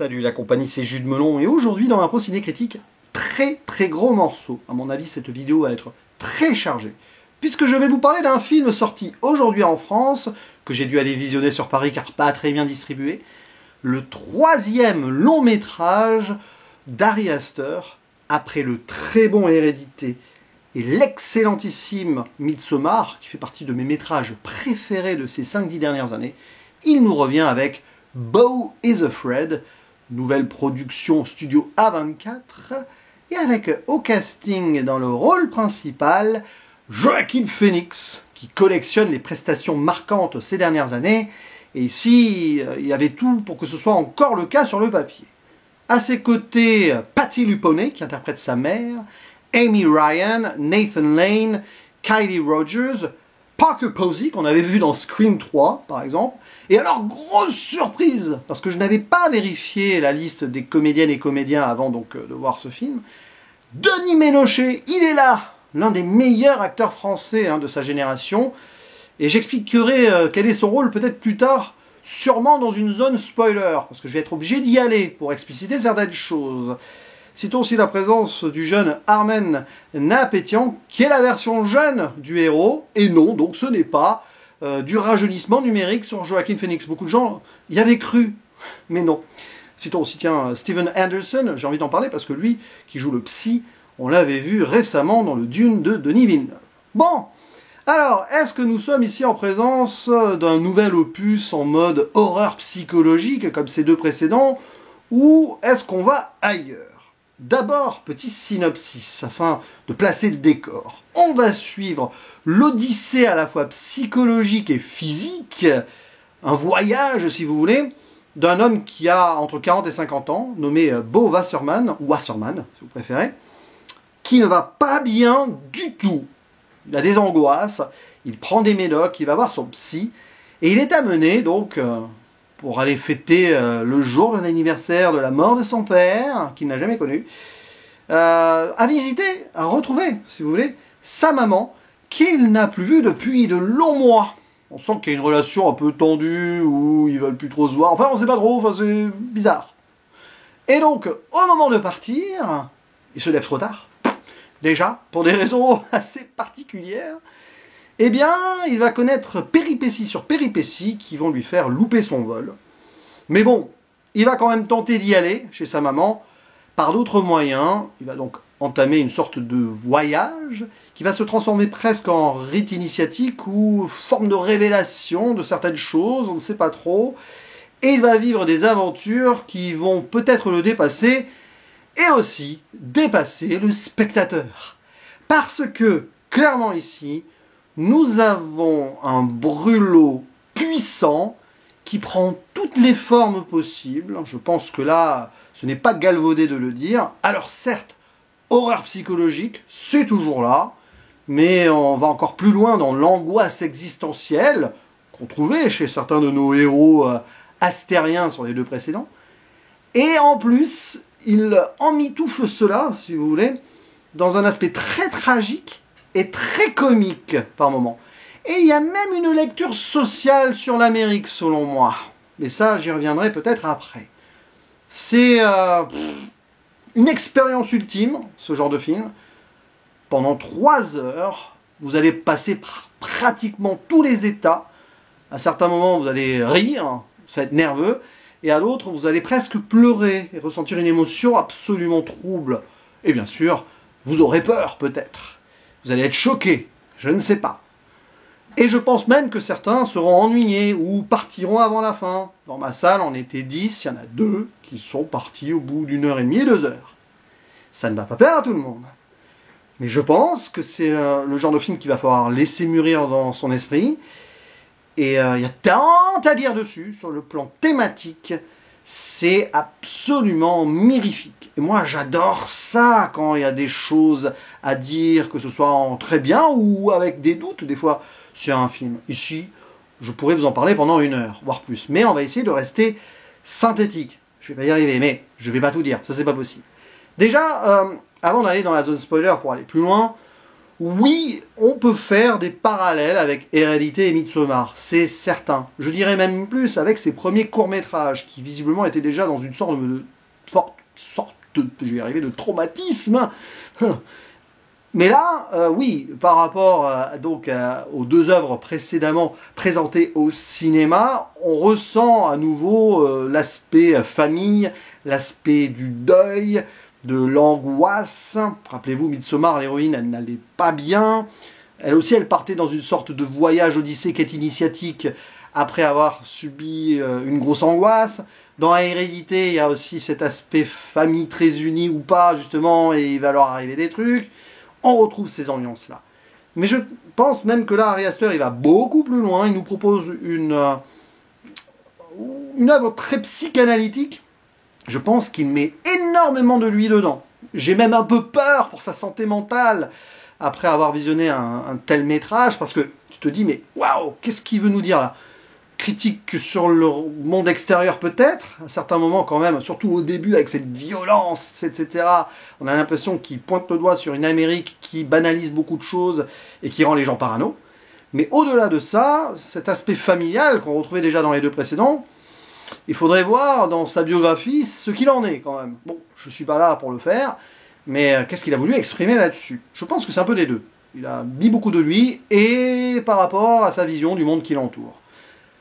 Salut la compagnie, c'est Jules Melon et aujourd'hui dans l'impro ciné critique, très gros morceau. À mon avis, cette vidéo va être très chargée. Puisque je vais vous parler d'un film sorti aujourd'hui en France, que j'ai dû aller visionner sur Paris car pas très bien distribué. Le troisième long métrage d'Ari Aster, après le très bon Hérédité et l'excellentissime Midsommar, qui fait partie de mes métrages préférés de ces 5-10 dernières années. Il nous revient avec Beau is Afraid, nouvelle production studio A24, et avec au casting dans le rôle principal, Joaquin Phoenix, qui collectionne les prestations marquantes ces dernières années, et ici, il y avait tout pour que ce soit encore le cas sur le papier. À ses côtés, Patti LuPone, qui interprète sa mère, Amy Ryan, Nathan Lane, Kylie Rogers, Parker Posey, qu'on avait vu dans Scream 3, par exemple. Et alors, grosse surprise, parce que je n'avais pas vérifié la liste des comédiennes et comédiens avant donc de voir ce film. Denis Ménochet, il est là, l'un des meilleurs acteurs français de sa génération. Et j'expliquerai quel est son rôle peut-être plus tard, sûrement dans une zone spoiler, parce que je vais être obligé d'y aller pour expliciter certaines choses. Citons aussi la présence du jeune Armen Nahapetian, qui est la version jeune du héros, et non, donc ce n'est pas du rajeunissement numérique sur Joaquin Phoenix. Beaucoup de gens y avaient cru, mais non. Citons aussi, tiens, Steven Anderson, j'ai envie d'en parler parce que lui, qui joue le psy, on l'avait vu récemment dans le Dune de Denis Villeneuve. Bon, alors, est-ce que nous sommes ici en présence d'un nouvel opus en mode horreur psychologique, comme ces deux précédents, ou est-ce qu'on va ailleurs? D'abord, petit synopsis, afin de placer le décor. On va suivre l'odyssée à la fois psychologique et physique, un voyage, si vous voulez, d'un homme qui a entre 40 et 50 ans, nommé Beau Wasserman, ou Wasserman, si vous préférez, qui ne va pas bien du tout. Il a des angoisses, il prend des médocs, il va voir son psy, et il est amené, donc, pour aller fêter le jour de l'anniversaire de la mort de son père, qu'il n'a jamais connu, à visiter, à retrouver, si vous voulez, sa maman, qu'il n'a plus vue depuis de longs mois. On sent qu'il y a une relation un peu tendue, où ils veulent plus trop se voir, enfin on sait pas trop, enfin c'est bizarre. Et donc, au moment de partir, il se lève trop tard, déjà, pour des raisons assez particulières, eh bien, il va connaître péripéties sur péripéties qui vont lui faire louper son vol. Mais bon, il va quand même tenter d'y aller, chez sa maman, par d'autres moyens. Il va donc entamer une sorte de voyage qui va se transformer presque en rite initiatique ou forme de révélation de certaines choses, on ne sait pas trop. Et il va vivre des aventures qui vont peut-être le dépasser et aussi dépasser le spectateur. Parce que, clairement ici, nous avons un brûlot puissant qui prend toutes les formes possibles. Je pense que là, ce n'est pas galvaudé de le dire. Alors certes, horreur psychologique, c'est toujours là, mais on va encore plus loin dans l'angoisse existentielle qu'on trouvait chez certains de nos héros astériens sur les deux précédents. Et en plus, il emmitoufle cela, si vous voulez, dans un aspect très tragique et très comique par moment. Et il y a même une lecture sociale sur l'Amérique, selon moi. Mais ça, j'y reviendrai peut-être après. C'est une expérience ultime, ce genre de film. Pendant 3 heures, vous allez passer par pratiquement tous les états. À certains moments, vous allez rire, ça va être nerveux. Et à d'autres, vous allez presque pleurer et ressentir une émotion absolument trouble. Et bien sûr, vous aurez peur, peut-être. Vous allez être choqués, je ne sais pas. Et je pense même que certains seront ennuyés ou partiront avant la fin. Dans ma salle, on était 10, il y en a 2 qui sont partis au bout d'1h30 et 2 heures. Ça ne va pas plaire à tout le monde. Mais je pense que c'est le genre de film qu'il va falloir laisser mûrir dans son esprit. Et il y a tant à dire dessus, sur le plan thématique, c'est absolument mirifique. Et moi, j'adore ça quand il y a des choses à dire, que ce soit en très bien ou avec des doutes, des fois, sur un film. Ici, je pourrais vous en parler pendant 1 heure, voire plus. Mais on va essayer de rester synthétique. Je vais pas y arriver, mais je vais pas tout dire, ça c'est pas possible. Déjà, avant d'aller dans la zone spoiler pour aller plus loin, Oui, on peut faire des parallèles avec Hérédité et Midsommar, c'est certain. Je dirais même plus avec ses premiers courts-métrages, qui visiblement étaient déjà dans une sorte je vais y arriver, de traumatisme. Mais là, oui, par rapport aux deux œuvres précédemment présentées au cinéma, on ressent à nouveau l'aspect famille, l'aspect du deuil, de l'angoisse. Rappelez-vous, Midsommar, l'héroïne, elle n'allait pas bien. Elle aussi, elle partait dans une sorte de voyage odyssée quête initiatique après avoir subi une grosse angoisse. Dans Hérédité, il y a aussi cet aspect famille très unie ou pas, justement, et il va leur arriver des trucs. On retrouve ces ambiances-là. Mais je pense même que là, Ari Aster, il va beaucoup plus loin. Il nous propose une œuvre très psychanalytique. Je pense qu'il met énormément de lui dedans. J'ai même un peu peur pour sa santé mentale après avoir visionné un tel métrage, parce que tu te dis, mais waouh, qu'est-ce qu'il veut nous dire là? Critique sur le monde extérieur peut-être, à certains moments quand même, surtout au début avec cette violence, etc. On a l'impression qu'il pointe le doigt sur une Amérique qui banalise beaucoup de choses et qui rend les gens parano. Mais au-delà de ça, cet aspect familial qu'on retrouvait déjà dans les deux précédents, il faudrait voir dans sa biographie ce qu'il en est quand même. Bon, je ne suis pas là pour le faire, mais qu'est-ce qu'il a voulu exprimer là-dessus? Je pense que c'est un peu des deux. Il a mis beaucoup de lui et par rapport à sa vision du monde qui l'entoure.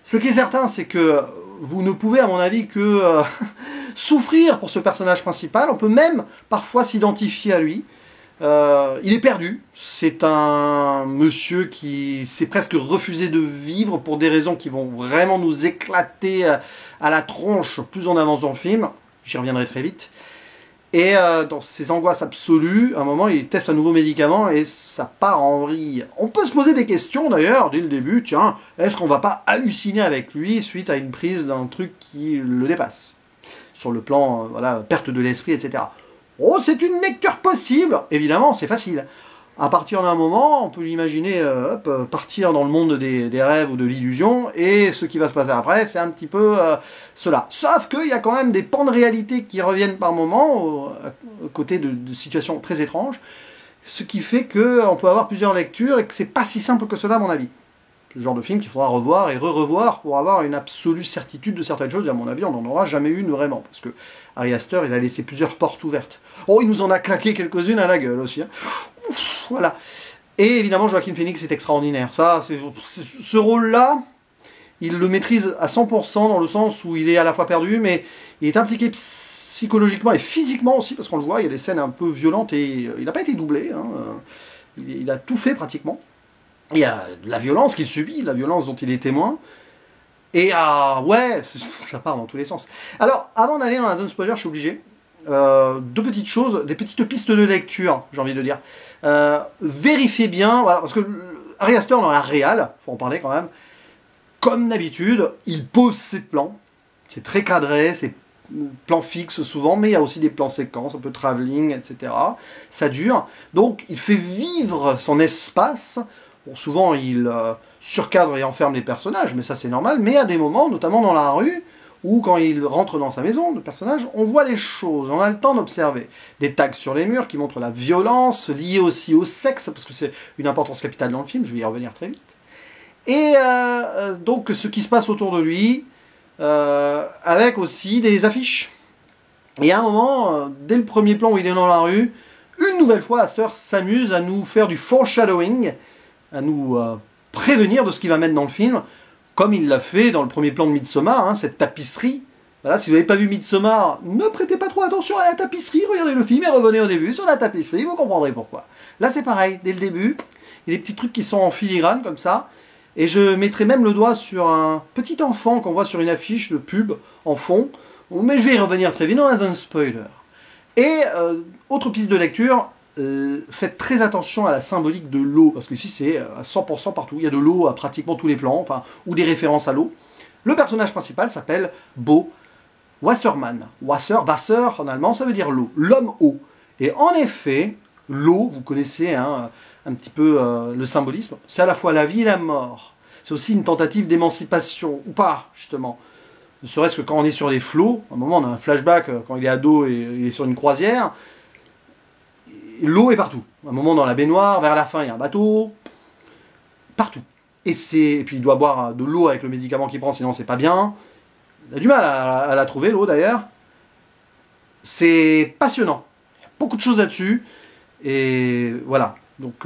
Ce qui est certain, c'est que vous ne pouvez, à mon avis, que souffrir pour ce personnage principal. On peut même parfois s'identifier à lui. Il est perdu. C'est un monsieur qui s'est presque refusé de vivre pour des raisons qui vont vraiment nous éclater à la tronche plus on avance dans le film. J'y reviendrai très vite. Et dans ses angoisses absolues, à un moment, il teste un nouveau médicament et ça part en vrille. On peut se poser des questions d'ailleurs, dès le début, tiens, est-ce qu'on va pas halluciner avec lui suite à une prise d'un truc qui le dépasse? Sur le plan, voilà, perte de l'esprit, etc. Oh, c'est une lecture possible. Évidemment, c'est facile. À partir d'un moment, on peut l'imaginer partir dans le monde des rêves ou de l'illusion, et ce qui va se passer après, c'est un petit peu cela. Sauf qu'il y a quand même des pans de réalité qui reviennent par moments, aux côtés de situations très étranges, ce qui fait qu'on peut avoir plusieurs lectures, et que c'est pas si simple que cela, à mon avis. Le genre de film qu'il faudra revoir et re-revoir pour avoir une absolue certitude de certaines choses, et à mon avis, on n'en aura jamais une vraiment, parce que Ari Aster, il a laissé plusieurs portes ouvertes. Oh, il nous en a claqué quelques-unes à la gueule aussi, hein. Voilà. Et évidemment, Joaquin Phoenix est extraordinaire. Ça, ce rôle-là, il le maîtrise à 100% dans le sens où il est à la fois perdu, mais il est impliqué psychologiquement et physiquement aussi, parce qu'on le voit, il y a des scènes un peu violentes et il n'a pas été doublé. Hein. Il a tout fait pratiquement. Il y a de la violence qu'il subit, la violence dont il est témoin. Et ouais, ça part dans tous les sens. Alors, avant d'aller dans la zone spoiler, je suis obligé. Deux petites choses, des petites pistes de lecture, j'ai envie de dire. Vérifiez bien, voilà, parce que Ari Aster dans la réal, faut en parler quand même, comme d'habitude, il pose ses plans, c'est très cadré, c'est plans fixes souvent, mais il y a aussi des plans séquences, un peu travelling, etc. Ça dure, donc il fait vivre son espace. Bon, souvent il surcadre et enferme les personnages, mais ça c'est normal, mais à des moments, notamment dans la rue, ou quand il rentre dans sa maison, le personnage, on voit les choses, on a le temps d'observer. Des tags sur les murs qui montrent la violence, liée aussi au sexe, parce que c'est une importance capitale dans le film, je vais y revenir très vite. Et donc ce qui se passe autour de lui, avec aussi des affiches. Et à un moment, dès le premier plan où il est dans la rue, une nouvelle fois, Aster s'amuse à nous faire du foreshadowing, à nous prévenir de ce qu'il va mettre dans le film, comme il l'a fait dans le premier plan de Midsommar, hein, cette tapisserie. Voilà, si vous n'avez pas vu Midsommar, ne prêtez pas trop attention à la tapisserie, regardez le film et revenez au début sur la tapisserie, vous comprendrez pourquoi. Là c'est pareil, dès le début, il y a des petits trucs qui sont en filigrane comme ça, et je mettrai même le doigt sur un petit enfant qu'on voit sur une affiche de pub en fond, mais je vais y revenir très vite dans la zone spoiler. Et autre piste de lecture, faites très attention à la symbolique de l'eau, parce que ici c'est à 100% partout, il y a de l'eau à pratiquement tous les plans, enfin, ou des références à l'eau. Le personnage principal s'appelle Bo Wassermann. Wasser en allemand, ça veut dire l'eau, l'homme eau. Et en effet, l'eau, vous connaissez hein, un petit peu le symbolisme, c'est à la fois la vie et la mort. C'est aussi une tentative d'émancipation, ou pas, justement. Ne serait-ce que quand on est sur les flots, à un moment on a un flashback, quand il est ado et il est sur une croisière, l'eau est partout. À un moment dans la baignoire, vers la fin, il y a un bateau. Partout. Et puis il doit boire de l'eau avec le médicament qu'il prend, sinon c'est pas bien. Il a du mal à la trouver, l'eau d'ailleurs. C'est passionnant. Il y a beaucoup de choses là-dessus. Et voilà. Donc,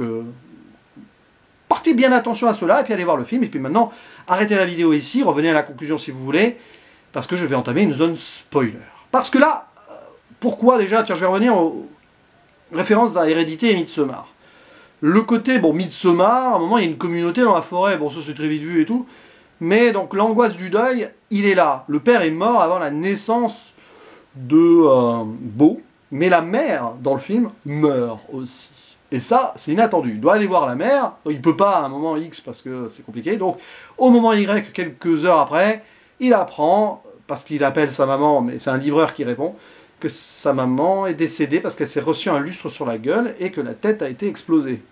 portez bien attention à cela, et puis allez voir le film. Et puis maintenant, arrêtez la vidéo ici, revenez à la conclusion si vous voulez, parce que je vais entamer une zone spoiler. Parce que là, pourquoi déjà, tiens, je vais revenir aux références à Hérédité et Midsommar. Le côté, bon, Midsommar, à un moment, il y a une communauté dans la forêt, bon, ça c'est très vite vu et tout, mais donc l'angoisse du deuil, il est là. Le père est mort avant la naissance de Beau, mais la mère, dans le film, meurt aussi. Et ça, c'est inattendu. Il doit aller voir la mère, il peut pas à un moment X parce que c'est compliqué, donc au moment Y, quelques heures après, il apprend, parce qu'il appelle sa maman, mais c'est un livreur qui répond, que sa maman est décédée parce qu'elle s'est reçue un lustre sur la gueule et que la tête a été explosée.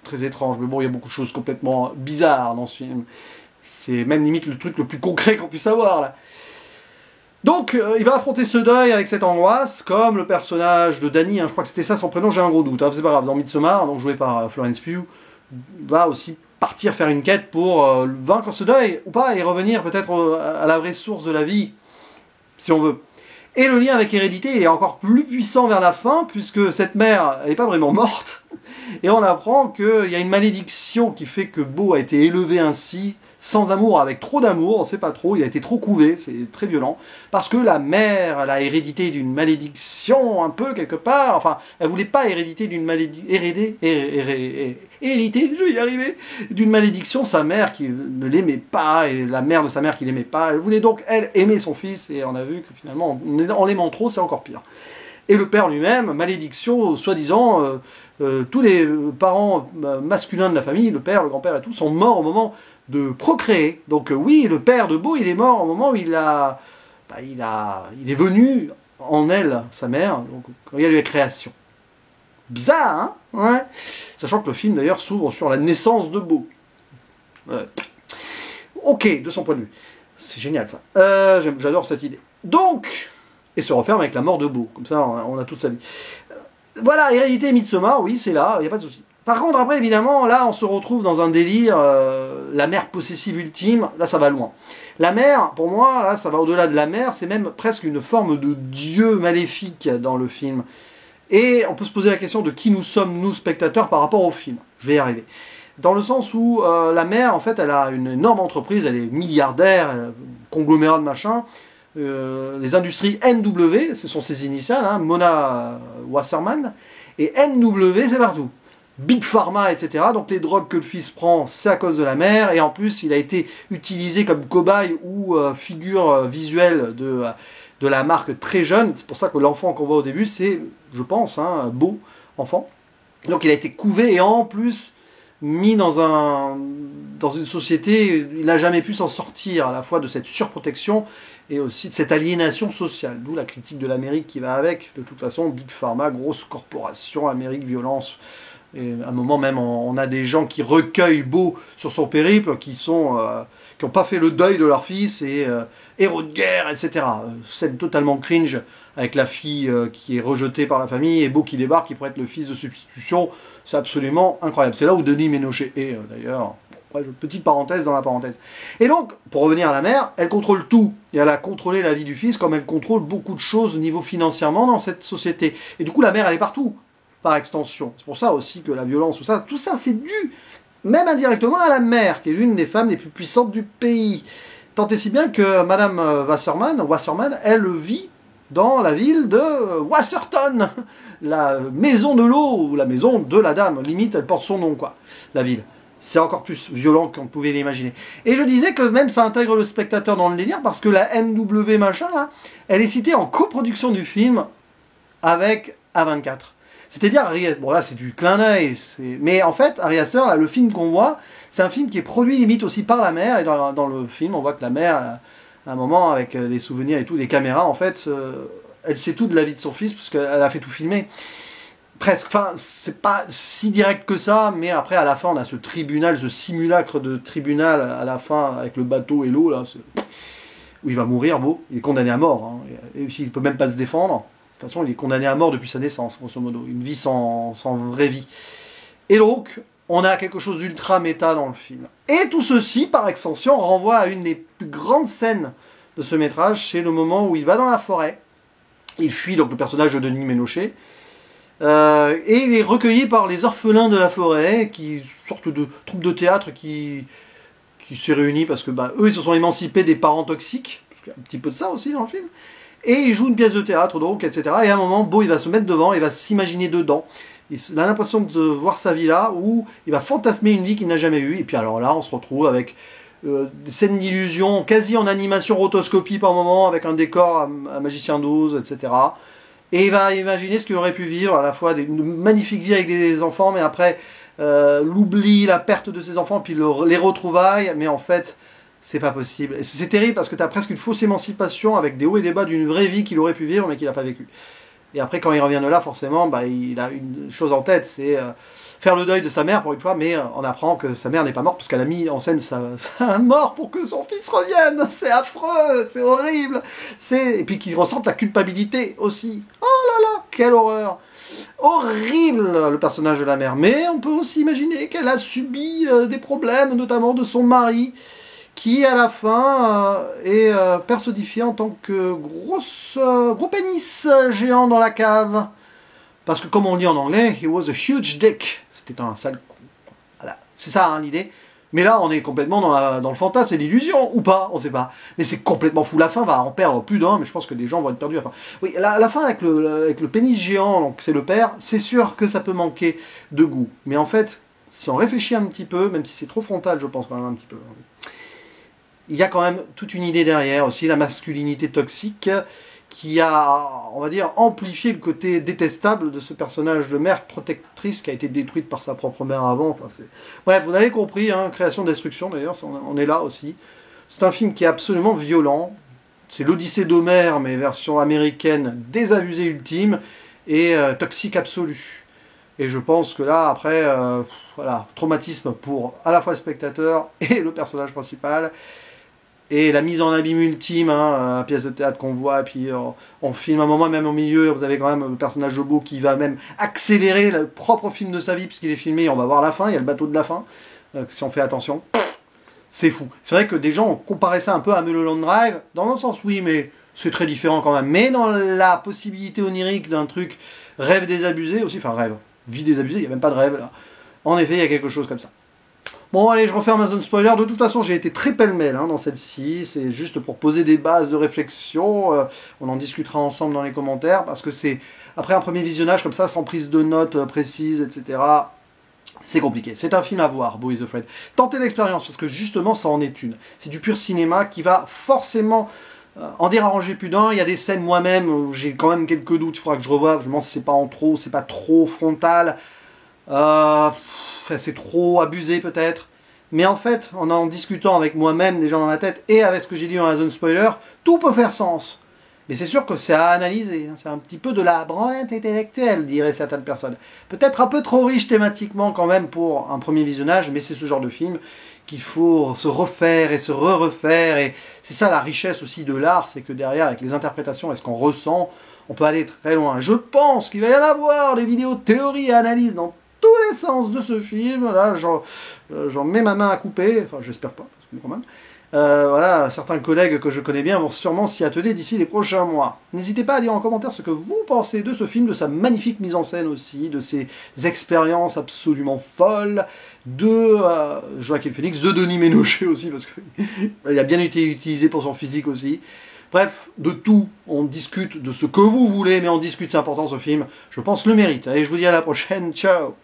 Très étrange, mais bon, il y a beaucoup de choses complètement bizarres dans ce film. C'est même limite le truc le plus concret qu'on puisse avoir, là. Donc, il va affronter ce deuil avec cette angoisse, comme le personnage de Danny, hein, je crois que c'était ça son prénom, j'ai un gros doute, hein, c'est pas grave, dans Midsommar, donc joué par Florence Pugh, va aussi partir faire une quête pour vaincre ce deuil, ou pas, et revenir peut-être à la vraie source de la vie, si on veut. Et le lien avec Hérédité, il est encore plus puissant vers la fin, puisque cette mère, elle n'est pas vraiment morte, et on apprend qu'il y a une malédiction qui fait que Beau a été élevé ainsi, sans amour, avec trop d'amour, on ne sait pas trop, il a été trop couvé, c'est très violent, parce que la mère, elle a hérédité d'une malédiction, un peu, quelque part, enfin, elle voulait pas hériter d'une malédiction, hériter, je vais y arriver, d'une malédiction, sa mère qui ne l'aimait pas, et la mère de sa mère qui l'aimait pas, elle voulait donc, elle, aimer son fils, et on a vu que finalement, en l'aimant trop, c'est encore pire. Et le père lui-même, malédiction, soi-disant, tous les parents masculins de la famille, le père, le grand-père et tout, sont morts au moment de procréer. Donc oui, le père de Beau, il est mort au moment où il est venu en elle, sa mère, donc quand il y a eu la création. Bizarre, hein? Ouais. Sachant que le film, d'ailleurs, s'ouvre sur la naissance de Beau. Ouais. Ok, de son point de vue. C'est génial, ça. J'adore cette idée. Donc, et se referme avec la mort de Beau. Comme ça, on a toute sa vie. Voilà, Hérédité et Midsommar, oui, c'est là, il n'y a pas de souci. Par contre, après, évidemment, là, on se retrouve dans un délire, la mère possessive ultime, là, ça va loin. La mère, pour moi, là, ça va au-delà de la mère, c'est même presque une forme de dieu maléfique dans le film. Et on peut se poser la question de qui nous sommes, nous, spectateurs, par rapport au film. Je vais y arriver. Dans le sens où la mère, en fait, elle a une énorme entreprise, elle est milliardaire, conglomérat de machin. Les industries NW, ce sont ses initiales, hein, Mona Wasserman, et NW, c'est partout. Big Pharma, etc. Donc les drogues que le fils prend, c'est à cause de la mère, et en plus il a été utilisé comme cobaye ou figure visuelle de la marque très jeune. C'est pour ça que l'enfant qu'on voit au début, c'est, je pense, un beau enfant. Donc il a été couvé et en plus mis dans une société, il n'a jamais pu s'en sortir, à la fois de cette surprotection et aussi de cette aliénation sociale, d'où la critique de l'Amérique qui va avec. De toute façon, Big Pharma, grosse corporation, Amérique, violence. Et à un moment même, on a des gens qui recueillent Beau sur son périple, qui n'ont pas fait le deuil de leur fils, et héros de guerre, etc. Scène totalement cringe, avec la fille qui est rejetée par la famille, et Beau qui débarque, qui pourrait être le fils de substitution. C'est absolument incroyable. C'est là où Denis Ménochet est, d'ailleurs. Petite parenthèse dans la parenthèse. Et donc, pour revenir à la mère, elle contrôle tout. Et elle a contrôlé la vie du fils, comme elle contrôle beaucoup de choses au niveau financièrement dans cette société. Et du coup, la mère, elle est partout, par extension. C'est pour ça aussi que la violence, tout ça, c'est dû, même indirectement, à la mère, qui est l'une des femmes les plus puissantes du pays. Tant et si bien que Madame Wasserman, elle vit dans la ville de Wasserton, la maison de l'eau, ou la maison de la dame. Limite, elle porte son nom, quoi, la ville. C'est encore plus violent qu'on pouvait l'imaginer. Et je disais que même ça intègre le spectateur dans le délire, parce que la MW machin, là, elle est citée en coproduction du film avec A24. C'est-à-dire, bon là c'est du clin d'œil, mais en fait, Ari Aster, là, le film qu'on voit, c'est un film qui est produit limite aussi par la mère, et dans le film, on voit que la mère, à un moment, avec des souvenirs et tout, des caméras, en fait, elle sait tout de la vie de son fils, parce qu'elle a fait tout filmer. Presque, enfin, c'est pas si direct que ça, mais après, à la fin, on a ce tribunal, ce simulacre de tribunal, à la fin, avec le bateau et l'eau, là, où il va mourir, Beau, il est condamné à mort, hein, et il peut même pas se défendre. toute façon, il est condamné à mort depuis sa naissance, grosso modo. Une vie sans vraie vie. Et donc, on a quelque chose d'ultra méta dans le film. Et tout ceci, par extension, renvoie à une des plus grandes scènes de ce métrage. C'est le moment où il va dans la forêt. Il fuit, donc le personnage de Denis Ménochet. Et il est recueilli par les orphelins de la forêt, qui sortent de troupe de théâtre qui s'est réunie parce que eux, ils se sont émancipés des parents toxiques. Parce qu'il y a un petit peu de ça aussi dans le film. Et il joue une pièce de théâtre, donc, etc. Et à un moment, Beau, il va se mettre devant, il va s'imaginer dedans. Il a l'impression de voir sa vie là, où il va fantasmer une vie qu'il n'a jamais eue. Et puis alors là, on se retrouve avec des scènes d'illusion, quasi en animation rotoscopie par moment, avec un décor à Magicien d'Oz, etc. Et il va imaginer ce qu'il aurait pu vivre, à la fois une magnifique vie avec des enfants, mais après l'oubli, la perte de ses enfants, puis les retrouvailles. Mais en fait, c'est pas possible. C'est terrible parce que tu as presque une fausse émancipation avec des hauts et des bas d'une vraie vie qu'il aurait pu vivre, mais qu'il n'a pas vécu. Et après, quand il revient de là, forcément, il a une chose en tête, c'est faire le deuil de sa mère pour une fois, mais on apprend que sa mère n'est pas morte, parce qu'elle a mis en scène sa mort pour que son fils revienne. C'est affreux, c'est horrible. Et puis qu'il ressente la culpabilité aussi. Oh là là, quelle horreur. Horrible, le personnage de la mère. Mais on peut aussi imaginer qu'elle a subi des problèmes, notamment de son mari, qui à la fin est personnifié en tant que gros pénis géant dans la cave. Parce que comme on dit en anglais, he was a huge dick. C'était un sale con. Voilà. C'est ça hein, l'idée. Mais là, on est complètement dans le fantasme et l'illusion, ou pas, on sait pas. Mais c'est complètement fou. La fin va en perdre plus d'un, mais je pense que les gens vont être perdus à la fin. Oui, la fin avec le pénis géant, donc c'est le père, c'est sûr que ça peut manquer de goût. Mais en fait, si on réfléchit un petit peu, même si c'est trop frontal, je pense quand même un petit peu, il y a quand même toute une idée derrière, aussi la masculinité toxique, qui a, on va dire, amplifié le côté détestable de ce personnage de mère protectrice qui a été détruite par sa propre mère avant. Enfin, bref, vous avez compris, hein, création-destruction d'ailleurs, on est là aussi. C'est un film qui est absolument violent. C'est l'Odyssée d'Homère, mais version américaine, désabusée ultime et toxique absolu. Et je pense que là, après, voilà, traumatisme pour à la fois le spectateur et le personnage principal. Et la mise en abîme ultime, hein, la pièce de théâtre qu'on voit, et puis on filme un moment, même au milieu, vous avez quand même le personnage de Beau qui va même accélérer le propre film de sa vie, puisqu'il est filmé, et on va voir la fin, il y a le bateau de la fin, si on fait attention, c'est fou. C'est vrai que des gens ont comparé ça un peu à Mulholland Drive, dans un sens oui, mais c'est très différent quand même. Mais dans la possibilité onirique d'un truc rêve désabusé aussi, enfin rêve, vie désabusée, il n'y a même pas de rêve là. En effet, il y a quelque chose comme ça. Bon allez, je referme ma zone spoiler. De toute façon, j'ai été très pêle-mêle hein, dans celle-ci. C'est juste pour poser des bases de réflexion. On en discutera ensemble dans les commentaires. Parce que c'est, après un premier visionnage comme ça, sans prise de notes précises, etc., c'est compliqué. C'est un film à voir, Beau is Afraid. Tentez l'expérience, parce que justement, ça en est une. C'est du pur cinéma qui va forcément en déranger plus d'un. Il y a des scènes moi-même où j'ai quand même quelques doutes. Il faudra que je revoie. Je me demande si c'est pas en trop, c'est pas trop frontal. C'est trop abusé peut-être, mais en fait, en discutant avec moi-même, des gens dans ma tête, et avec ce que j'ai dit dans la zone spoiler, tout peut faire sens. Mais c'est sûr que c'est à analyser, hein. C'est un petit peu de la branlette intellectuelle, diraient certaines personnes. Peut-être un peu trop riche thématiquement quand même pour un premier visionnage, mais c'est ce genre de film qu'il faut se refaire et se re-refaire, et c'est ça la richesse aussi de l'art, c'est que derrière, avec les interprétations et ce qu'on ressent, on peut aller très loin. Je pense qu'il va y en avoir des vidéos théorie et analyse dans tous les sens de ce film. Là, j'en mets ma main à couper, enfin j'espère pas, parce que quand même. Voilà, certains collègues que je connais bien vont sûrement s'y atteler d'ici les prochains mois. N'hésitez pas à dire en commentaire ce que vous pensez de ce film, de sa magnifique mise en scène aussi, de ses expériences absolument folles, de Joaquin Phoenix, de Denis Ménochet aussi, parce qu'il a bien été utilisé pour son physique aussi. Bref, de tout, on discute de ce que vous voulez, mais on discute, c'est important ce film. Je pense le mérite. Allez, je vous dis à la prochaine, ciao!